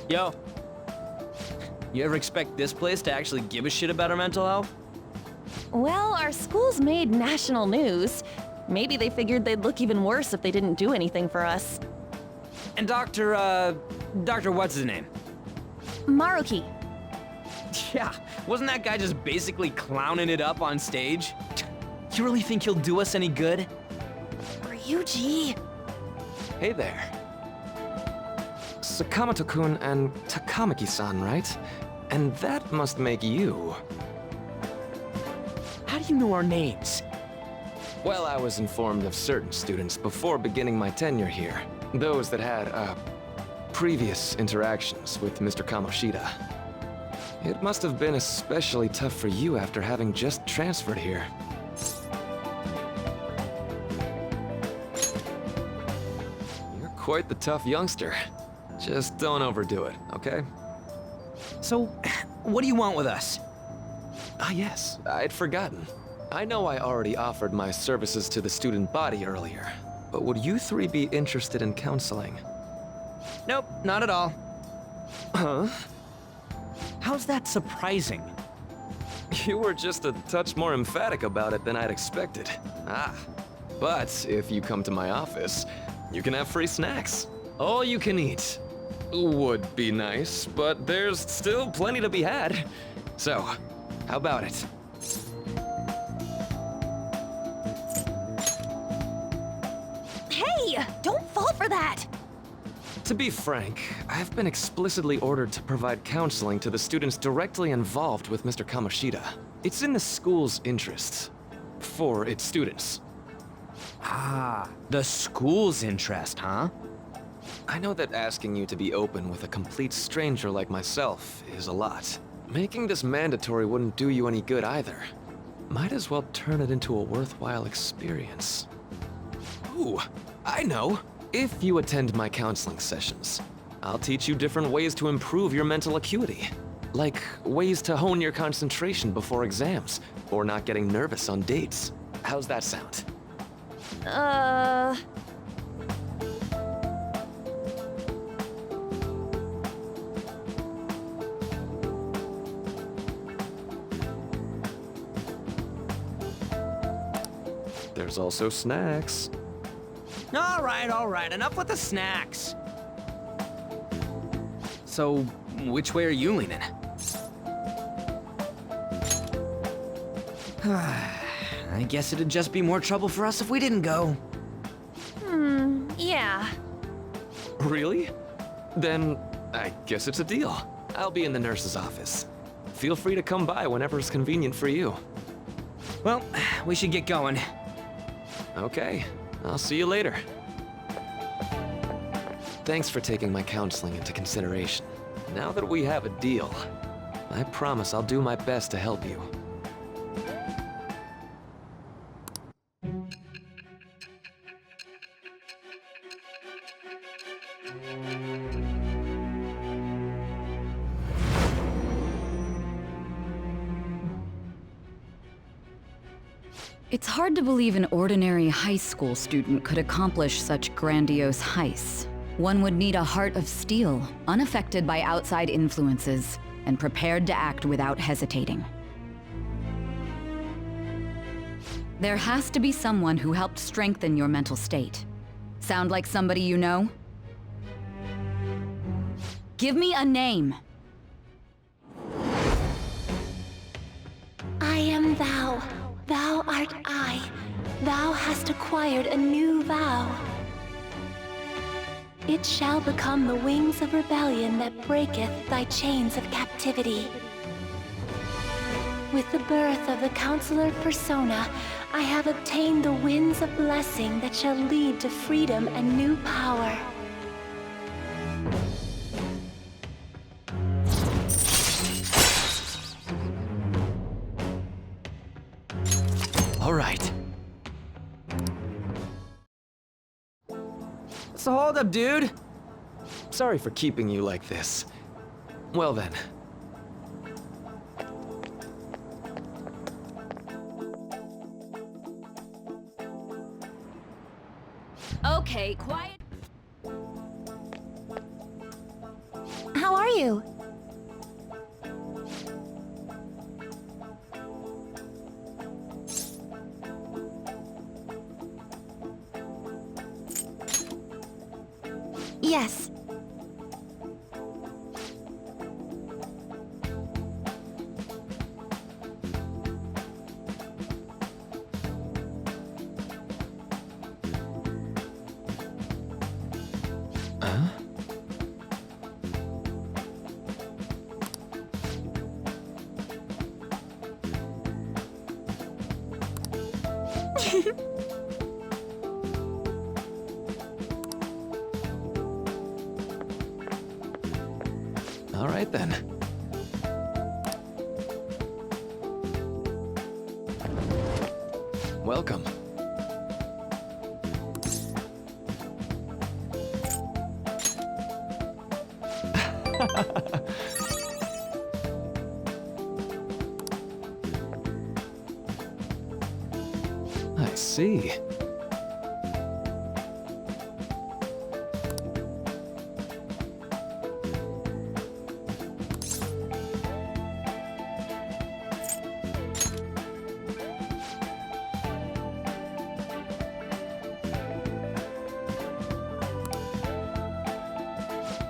Yo, you ever expect this place to actually give a shit about our mental health? Well, our school's made national news. Maybe they figured they'd look even worse if they didn't do anything for us. And Dr. what's his name? Maruki. Yeah, wasn't that guy just basically clowning it up on stage? You really think he'll do us any good? Ryuji. Hey there. Sakamoto-kun and Takamaki-san, right? And that must make you. How do you know our names? Well, I was informed of certain students before beginning my tenure here. Those that had, previous interactions with Mr. Kamoshida. It must have been especially tough for you after having just transferred here. You're quite the tough youngster. Just don't overdo it, okay? So, what do you want with us? Ah yes, I'd forgotten. I know I already offered my services to the student body earlier, but would you three be interested in counseling? Nope, not at all. Huh? How's that surprising? You were just a touch more emphatic about it than I'd expected. Ah, but if you come to my office, you can have free snacks. All you can eat. Would be nice, but there's still plenty to be had. So, how about it? Hey, don't fall for that! To be frank, I've been explicitly ordered to provide counseling to the students directly involved with Mr. Kamoshida. It's in the school's interests. For its students. Ah, the school's interest, huh? I know that asking you to be open with a complete stranger like myself is a lot. Making this mandatory wouldn't do you any good either. Might as well turn it into a worthwhile experience. Ooh, I know! If you attend my counseling sessions, I'll teach you different ways to improve your mental acuity. Like ways to hone your concentration before exams, or not getting nervous on dates. How's that sound? There's also snacks. All right, enough with the snacks. So, which way are you leaning? I guess it'd just be more trouble for us if we didn't go. Yeah. Really? Then, I guess it's a deal. I'll be in the nurse's office. Feel free to come by whenever it's convenient for you. Well, we should get going. Okay, I'll see you later. Thanks for taking my counseling into consideration. Now that we have a deal, I promise I'll do my best to help you. It's hard to believe an ordinary high school student could accomplish such grandiose heists. One would need a heart of steel, unaffected by outside influences, and prepared to act without hesitating. There has to be someone who helped strengthen your mental state. Sound like somebody you know? Give me a name. I am thou. Thou art I. Thou hast acquired a new vow. It shall become the wings of rebellion that breaketh thy chains of captivity. With the birth of the Counselor Persona, I have obtained the winds of blessing that shall lead to freedom and new power. All right. So hold up, dude. Sorry for keeping you like this. Well then. Okay, quiet. How are you. Yes. Huh? All right then. Welcome. I see.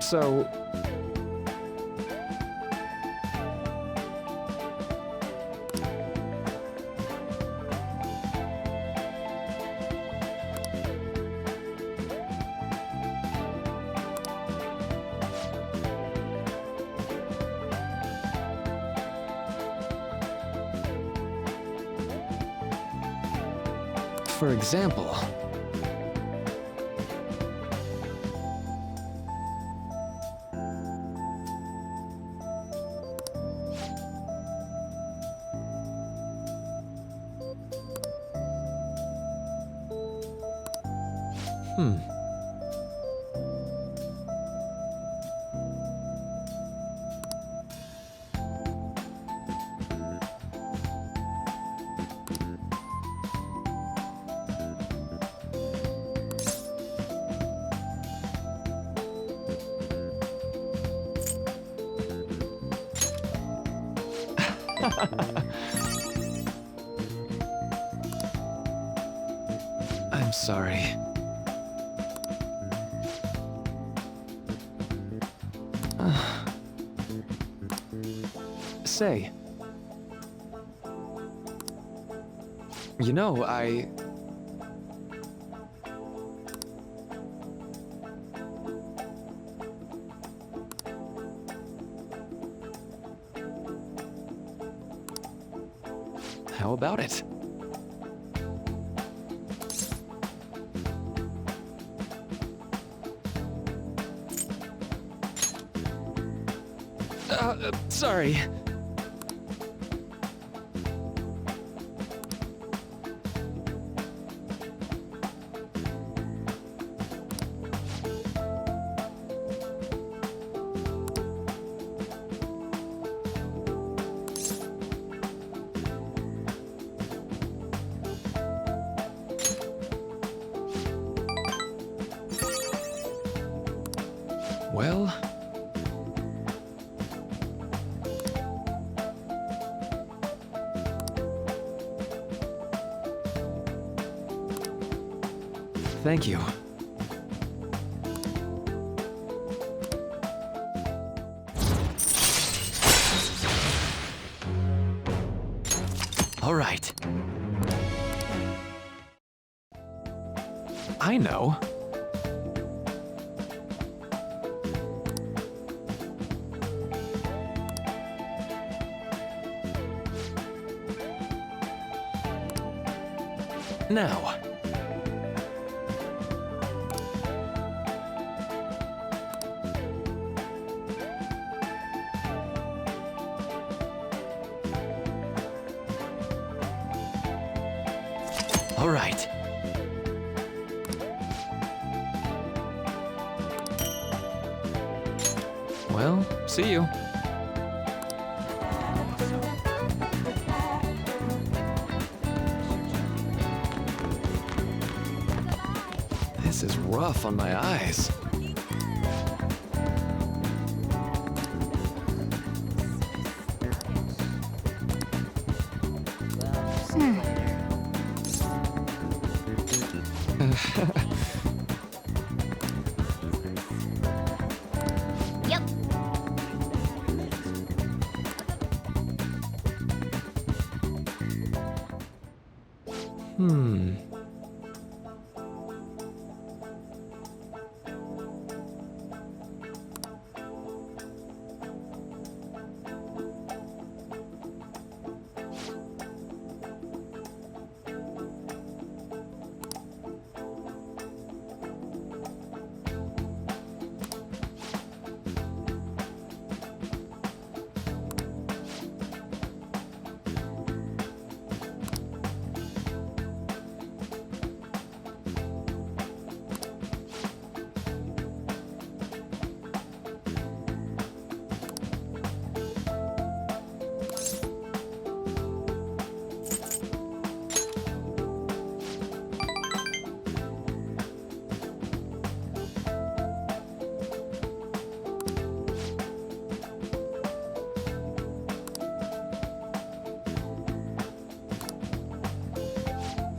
So... For example... I'm sorry. Say. You know, How about it? Sorry. Well... Thank you. All right. I know. Now. All right. Well, see you. This is rough on my eyes.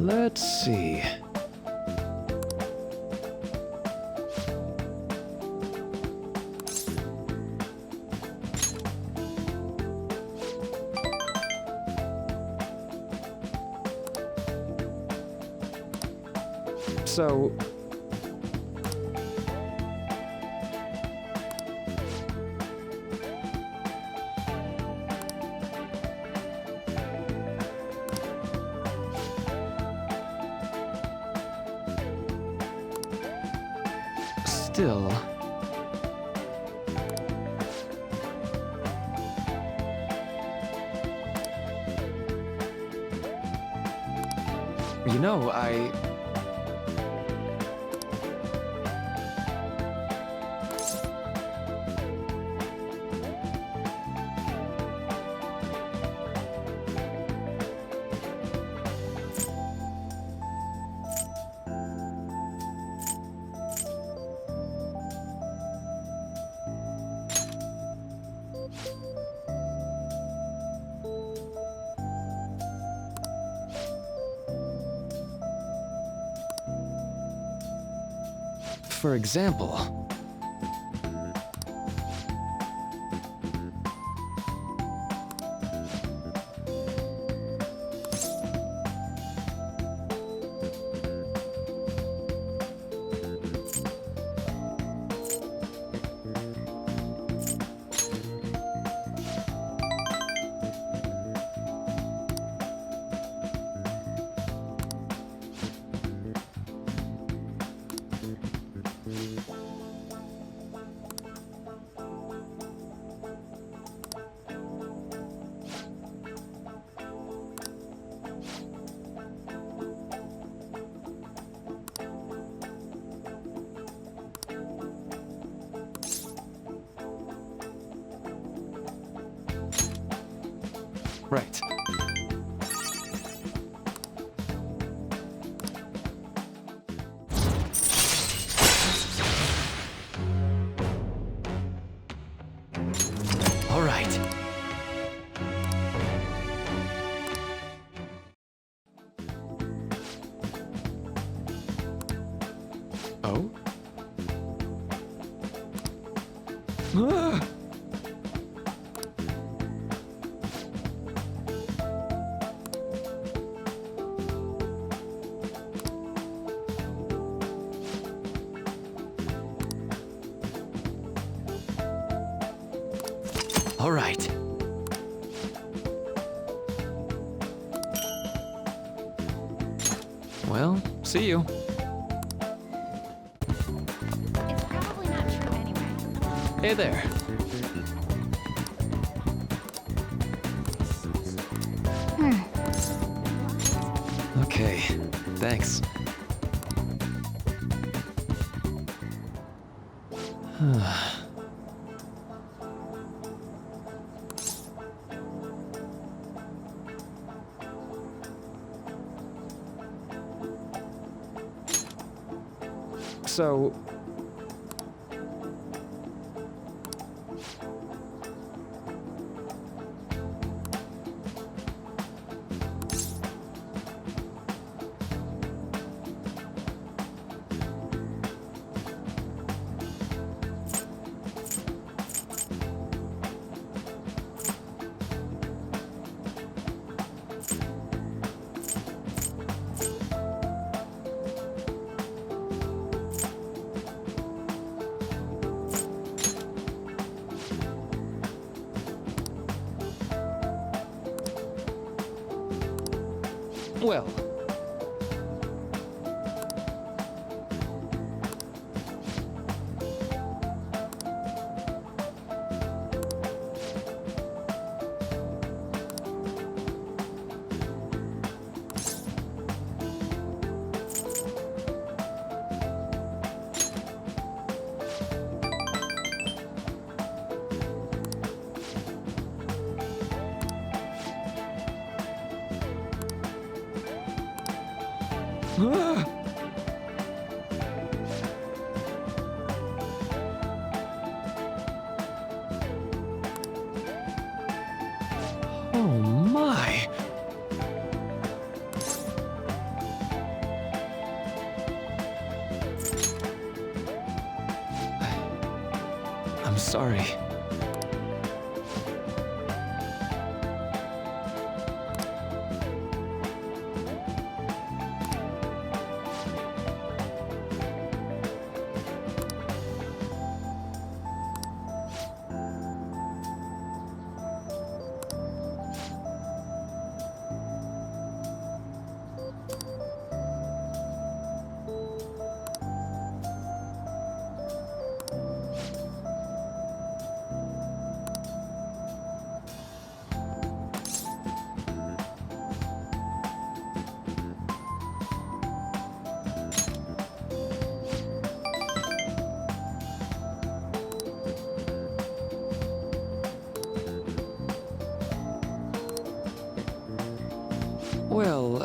Let's see. So... Still... You know, For example... Right. All right. Oh? Ah! All right. Well, see you. It's probably not true anyway. Hey there. Okay, thanks. So... Well, oh my. I'm sorry. Well,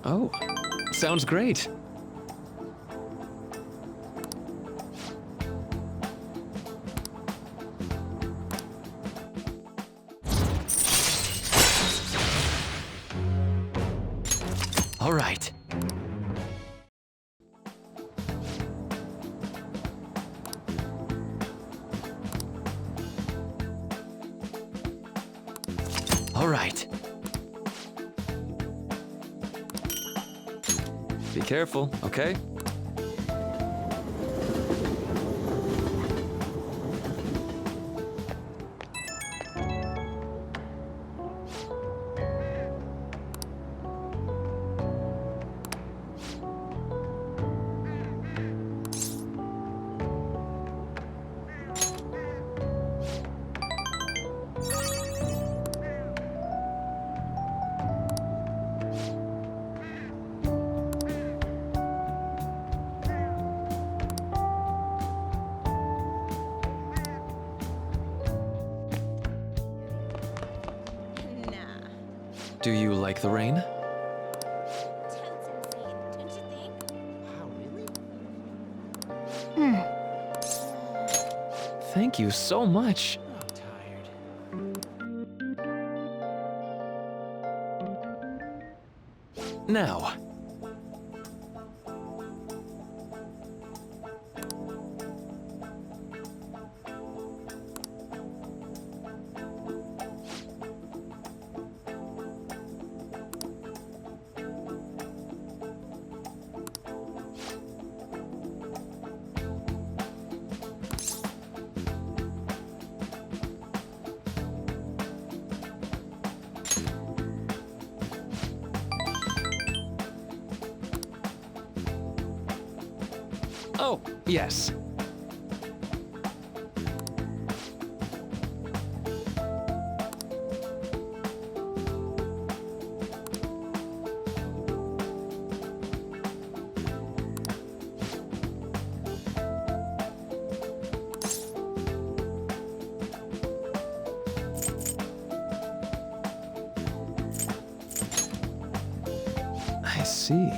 oh, sounds great. All right. All right. Be careful, okay? Do you like the rain? Thank you so much. Now. Oh, yes. I see.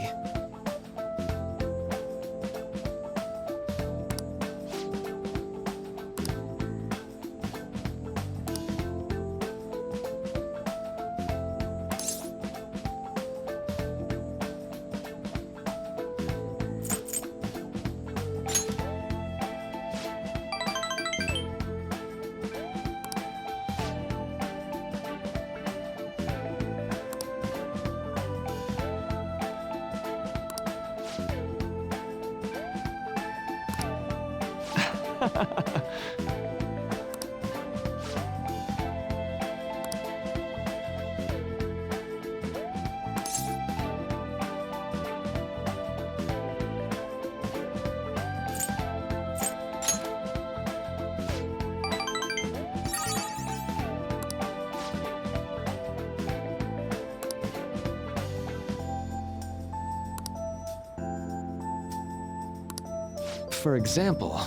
For example...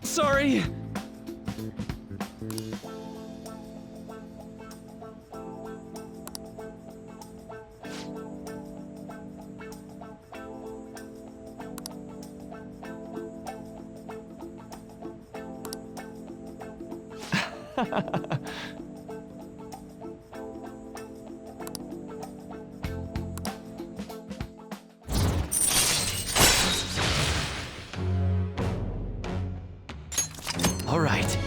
Sorry! All right.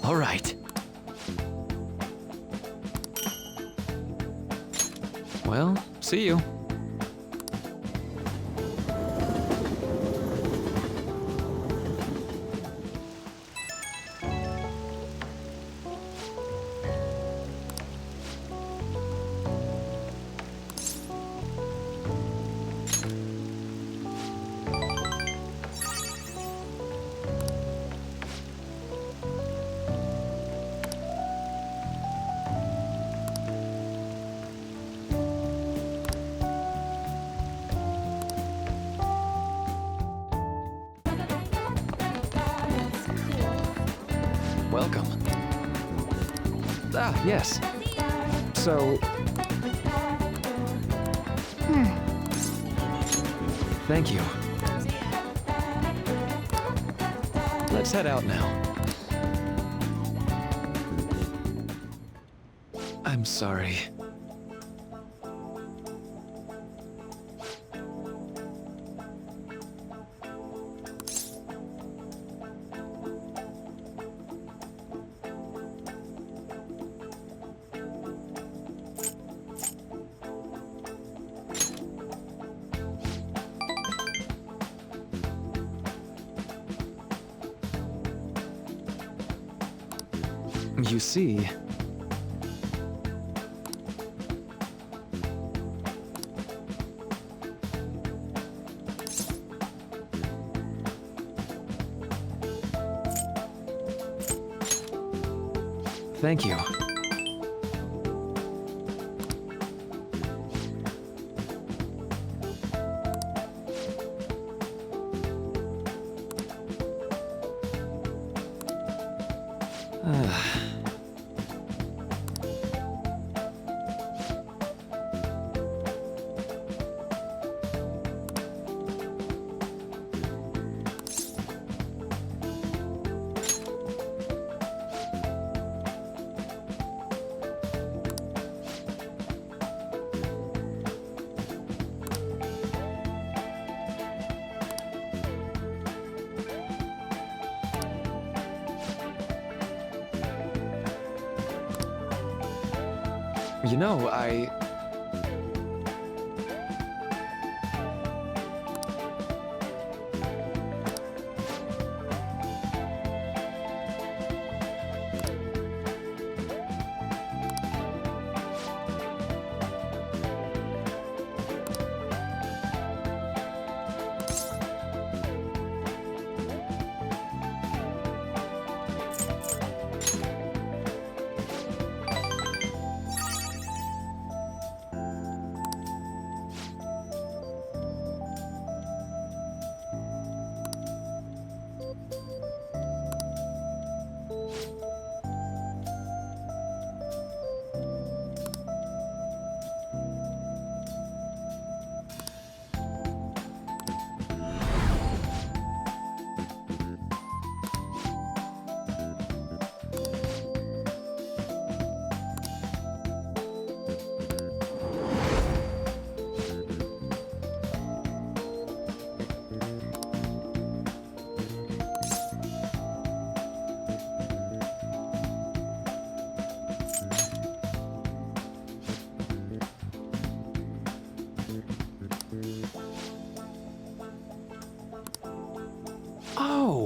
All right. Well, see you. Welcome. Ah, yes. So... Thank you. Let's head out now. I'm sorry. You see... Thank you. You know,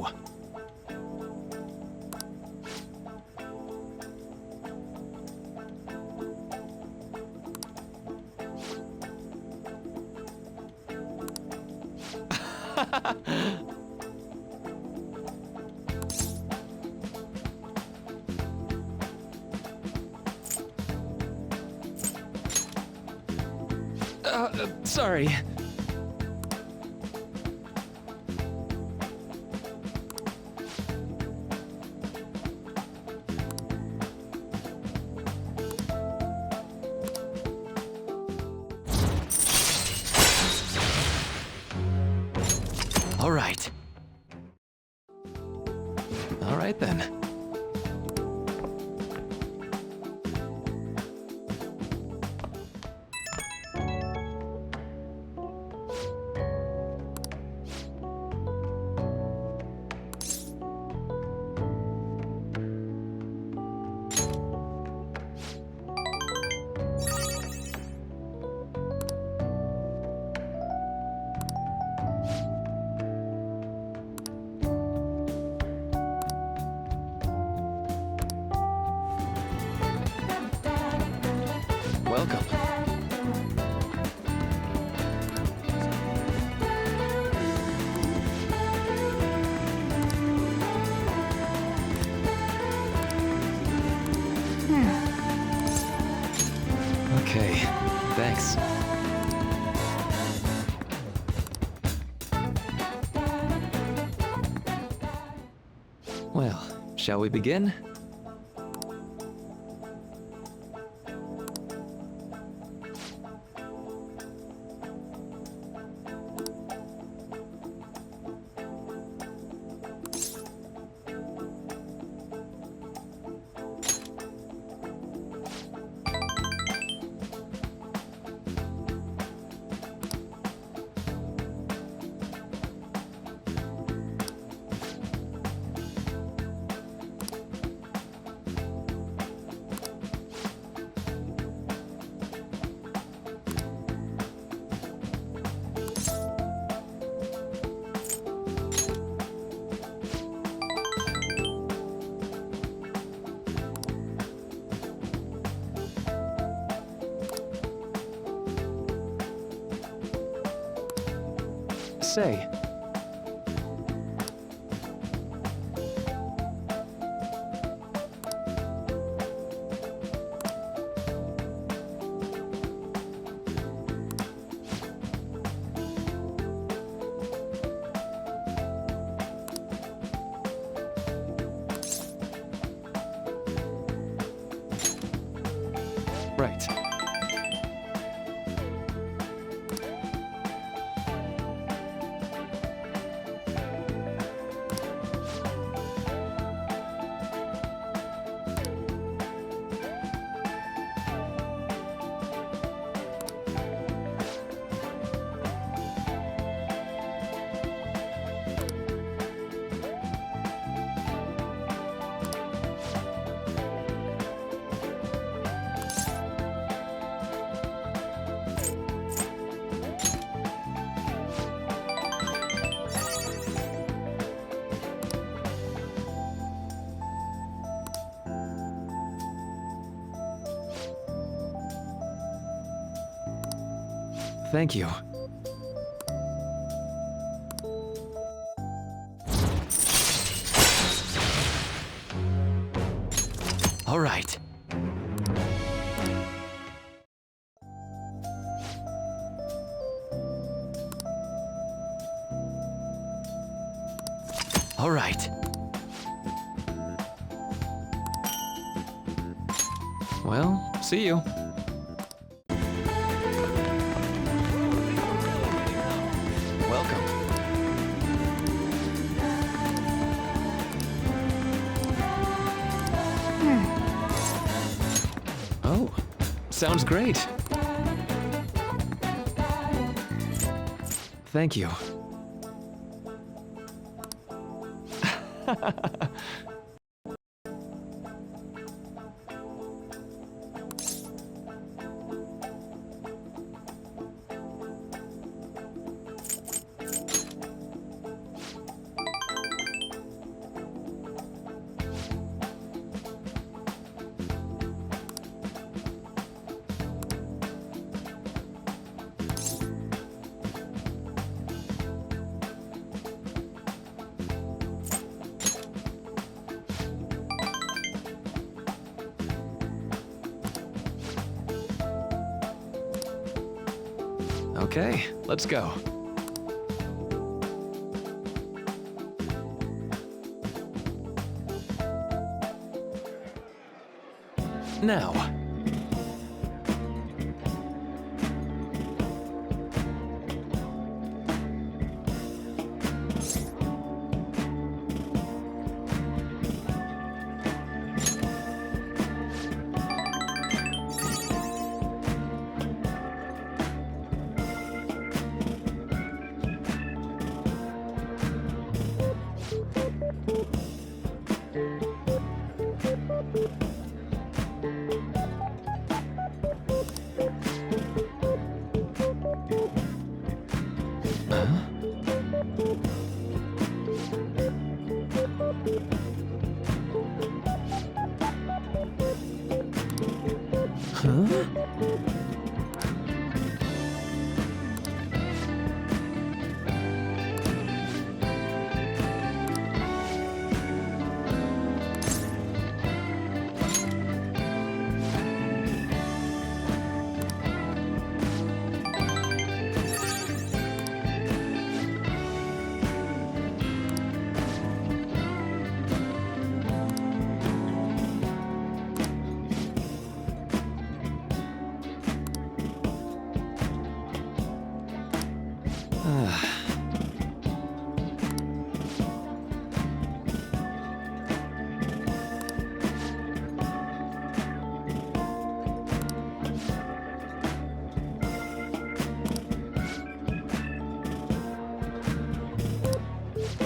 go. Sorry. All right. All right then. Welcome. Okay, thanks. Well, shall we begin? Say. Right. Thank you. All right. All right. Well, see you. Welcome. Oh, sounds great. Thank you. Okay, let's go. Now.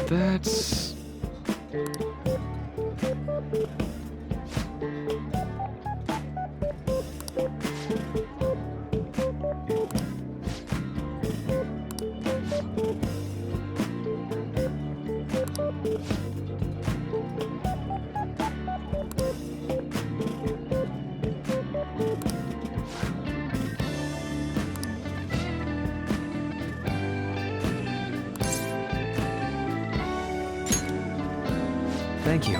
That's... Thank you.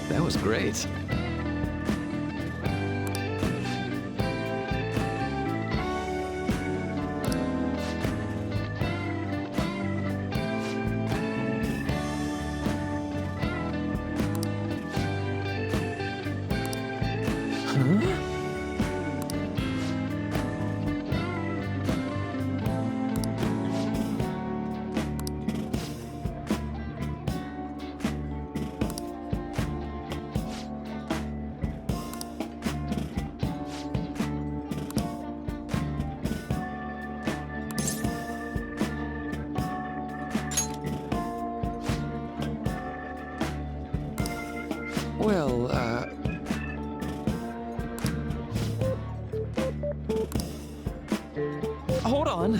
That was great. Well, hold on.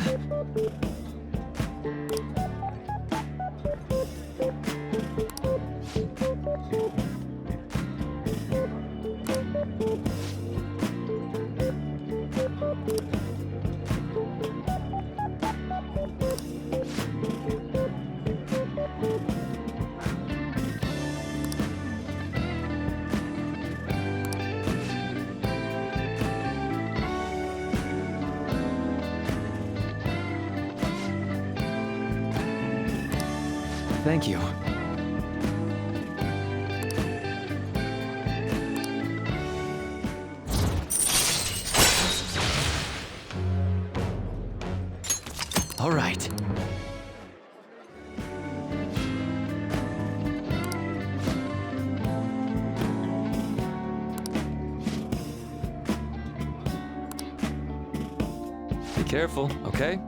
Thank you. All right. Be careful, okay?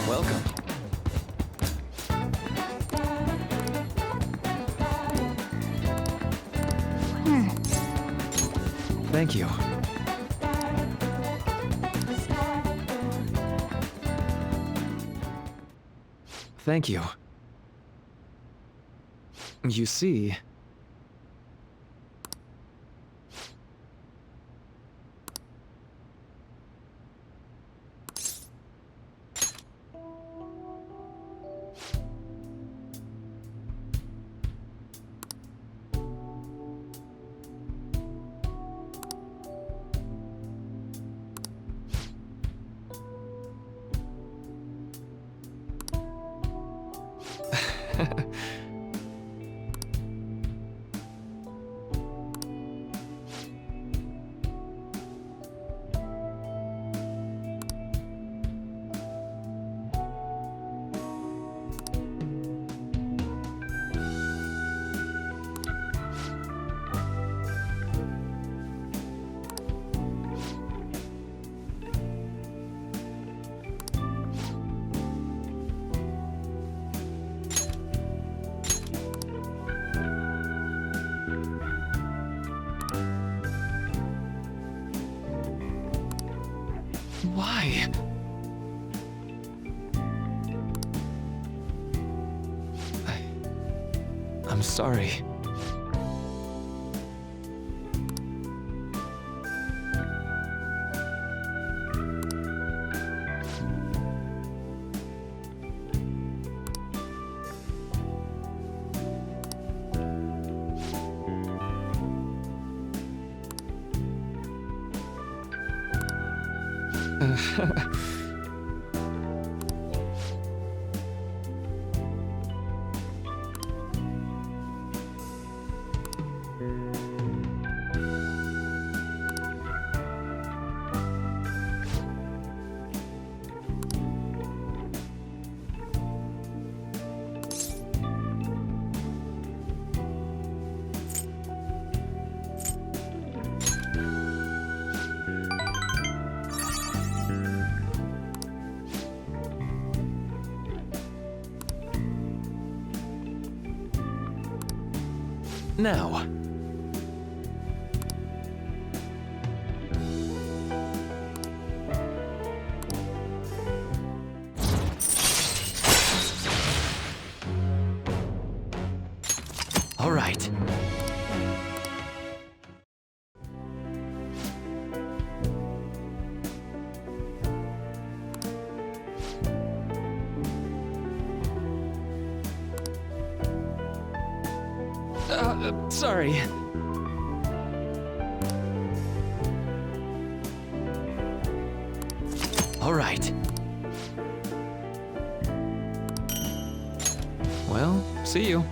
Welcome. Thank you. Thank you. You see... Why? I'm sorry. Now. All right. Sorry. All right. Well, see you.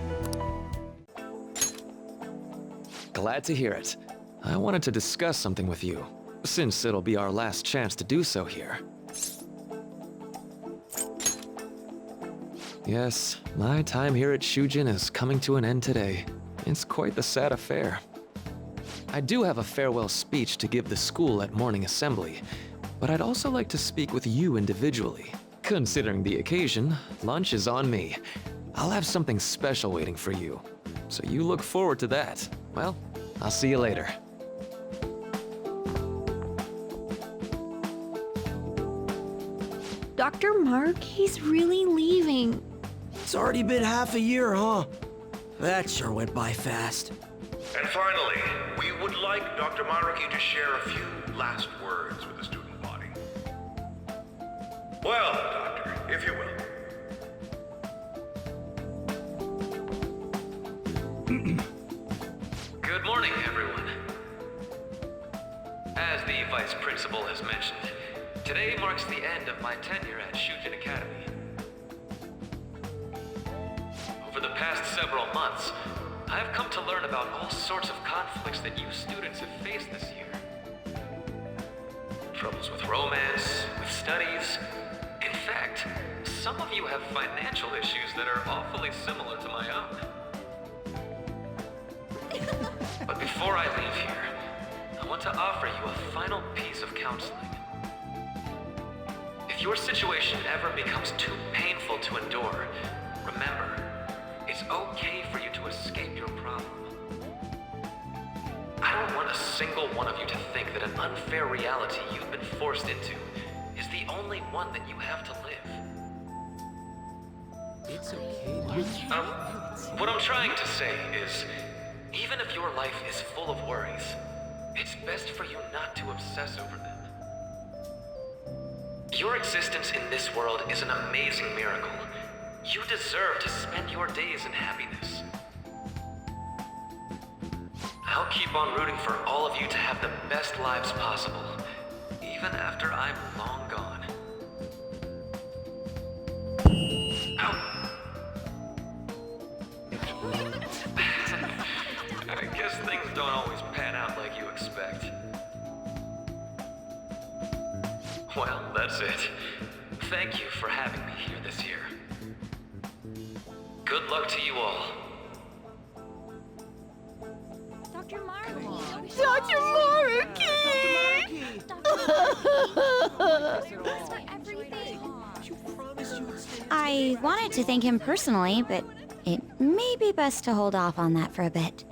Glad to hear it. I wanted to discuss something with you, since it'll be our last chance to do so here. Yes, my time here at Shujin is coming to an end today. It's quite the sad affair. I do have a farewell speech to give the school at morning assembly, but I'd also like to speak with you individually. Considering the occasion, lunch is on me. I'll have something special waiting for you, so you look forward to that. Well, I'll see you later. Dr. Maruki's really leaving. It's already been half a year, huh? That sure went by fast. And finally, we would like Dr. Maruki to share a few last words with the student body. Well, Doctor, if you will. Good morning, everyone. As the Vice Principal has mentioned, today marks the end of my tenure at Shujin Academy. Over the past several months, I've come to learn about all sorts of conflicts that you students have faced this year. Troubles with romance, with studies. In fact, some of you have financial issues that are awfully similar to my own. But before I leave here, I want to offer you a final piece of counseling. If your situation ever becomes too painful to endure, remember, it's okay for you to escape your problem. I don't want a single one of you to think that an unfair reality you've been forced into is the only one that you have to live. It's okay to... What I'm trying to say is, even if your life is full of worries, it's best for you not to obsess over them. Your existence in this world is an amazing miracle. You deserve to spend your days in happiness. I'll keep on rooting for all of you to have the best lives possible, even after I'm long gone. Ow. I guess things don't always pan out like you expect. Well, that's it. Thank you for having me here this year. Good luck to you all. Dr. Maruki! Dr. Maruki! I wanted to thank him personally, but it may be best to hold off on that for a bit.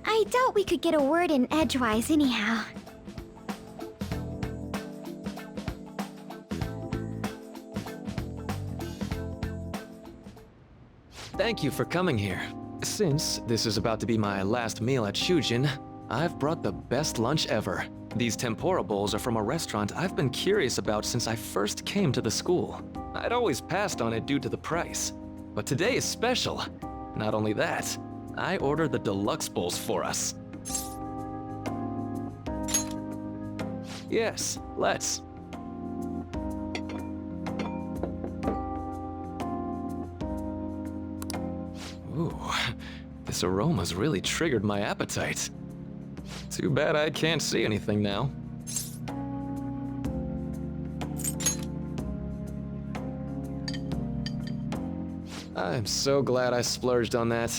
I doubt we could get a word in edgewise anyhow. Thank you for coming here. Since this is about to be my last meal at Shujin, I've brought the best lunch ever. These tempura bowls are from a restaurant I've been curious about since I first came to the school. I'd always passed on it due to the price, but today is special. Not only that, I ordered the deluxe bowls for us. Yes, let's. Ooh, this aroma's really triggered my appetite. Too bad I can't see anything now. I'm so glad I splurged on that.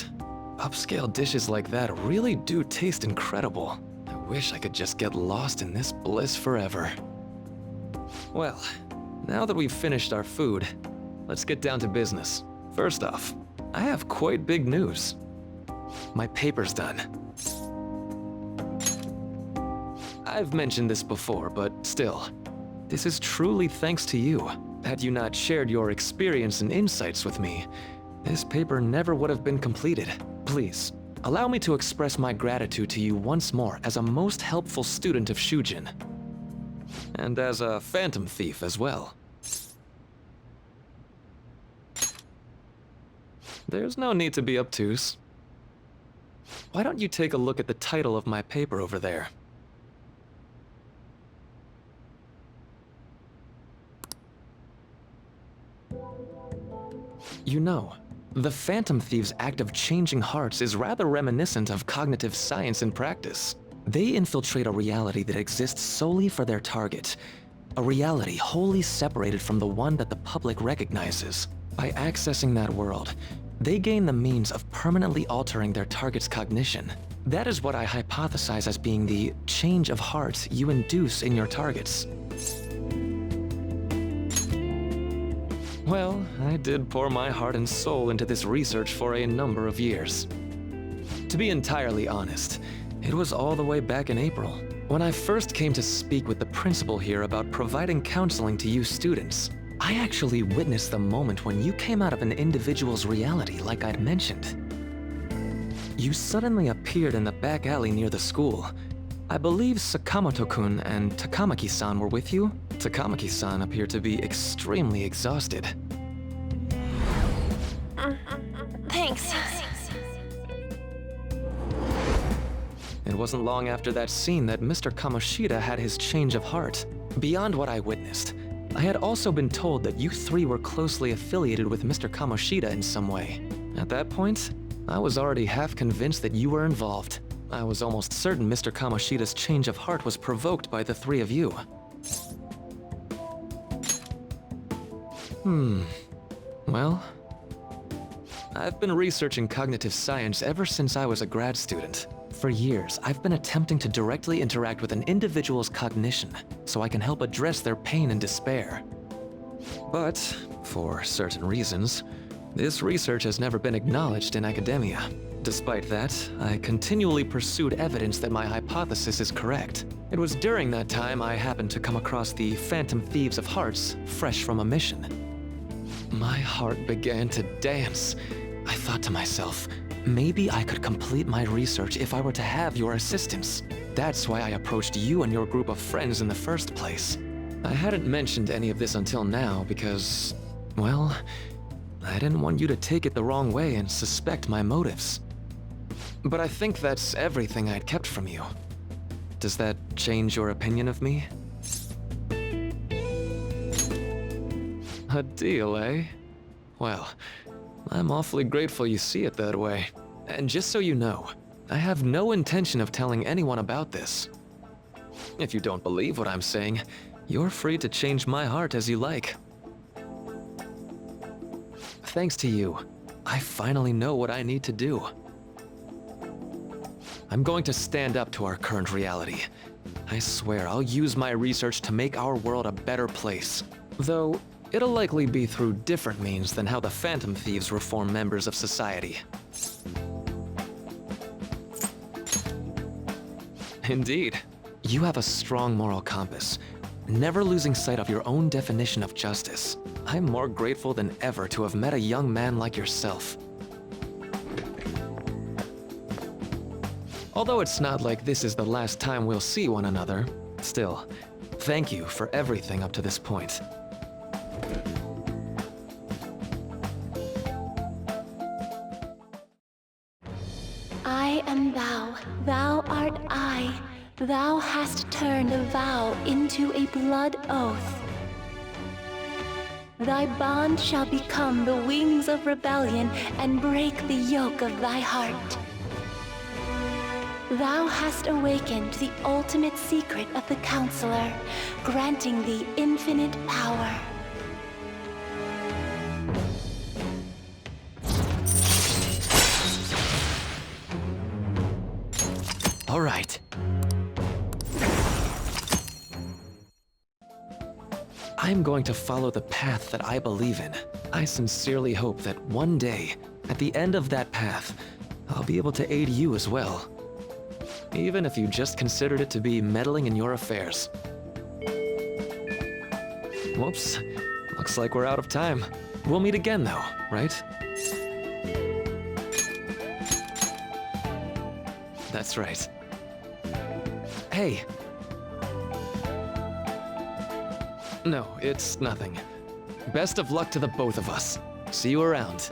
Upscale dishes like that really do taste incredible. I wish I could just get lost in this bliss forever. Well, now that we've finished our food, let's get down to business. First off, I have quite big news. My paper's done. I've mentioned this before, but still, this is truly thanks to you. Had you not shared your experience and insights with me, this paper never would have been completed. Please, allow me to express my gratitude to you once more as a most helpful student of Shujin. And as a phantom thief as well. There's no need to be obtuse. Why don't you take a look at the title of my paper over there? You know, the Phantom Thieves' act of changing hearts is rather reminiscent of cognitive science in practice. They infiltrate a reality that exists solely for their target, a reality wholly separated from the one that the public recognizes. By accessing that world, they gain the means of permanently altering their target's cognition. That is what I hypothesize as being the change of heart you induce in your targets. Well, I did pour my heart and soul into this research for a number of years. To be entirely honest, it was all the way back in April, When I first came to speak with the principal here about providing counseling to you students, I actually witnessed the moment when you came out of an individual's reality like I'd mentioned. You suddenly appeared in the back alley near the school. I believe Sakamoto-kun and Takamaki-san were with you? Takamaki-san appeared to be extremely exhausted. Thanks. It wasn't long after that scene that Mr. Kamoshida had his change of heart. Beyond what I witnessed, I had also been told that you three were closely affiliated with Mr. Kamoshida in some way. At that point, I was already half convinced that you were involved. I was almost certain Mr. Kamoshida's change of heart was provoked by the three of you. Well, I've been researching cognitive science ever since I was a grad student. For years, I've been attempting to directly interact with an individual's cognition so I can help address their pain and despair. But, for certain reasons, this research has never been acknowledged in academia. Despite that, I continually pursued evidence that my hypothesis is correct. It was during that time I happened to come across the Phantom Thieves of Hearts, fresh from a mission. My heart began to dance. I thought to myself, maybe I could complete my research if I were to have your assistance. That's why I approached you and your group of friends in the first place. I hadn't mentioned any of this until now because, well, I didn't want you to take it the wrong way and suspect my motives. But I think that's everything I'd kept from you. Does that change your opinion of me? A deal, eh? Well, I'm awfully grateful you see it that way. And just so you know, I have no intention of telling anyone about this. If you don't believe what I'm saying, you're free to change my heart as you like. Thanks to you, I finally know what I need to do. I'm going to stand up to our current reality. I swear I'll use my research to make our world a better place. Though, it'll likely be through different means than how the Phantom Thieves reform members of society. Indeed. You have a strong moral compass, never losing sight of your own definition of justice. I'm more grateful than ever to have met a young man like yourself. Although it's not like this is the last time we'll see one another, still, thank you for everything up to this point. I am thou, thou art I. Thou hast turned a vow into a blood oath. Thy bond shall become the wings of rebellion and break the yoke of thy heart. Thou hast awakened the ultimate secret of the Counselor, granting thee infinite power. All right. I'm going to follow the path that I believe in. I sincerely hope that one day, at the end of that path, I'll be able to aid you as well. Even if you just considered it to be meddling in your affairs. Whoops. Looks like we're out of time. We'll meet again though, right? That's right. Hey. No, it's nothing. Best of luck to the both of us. See you around.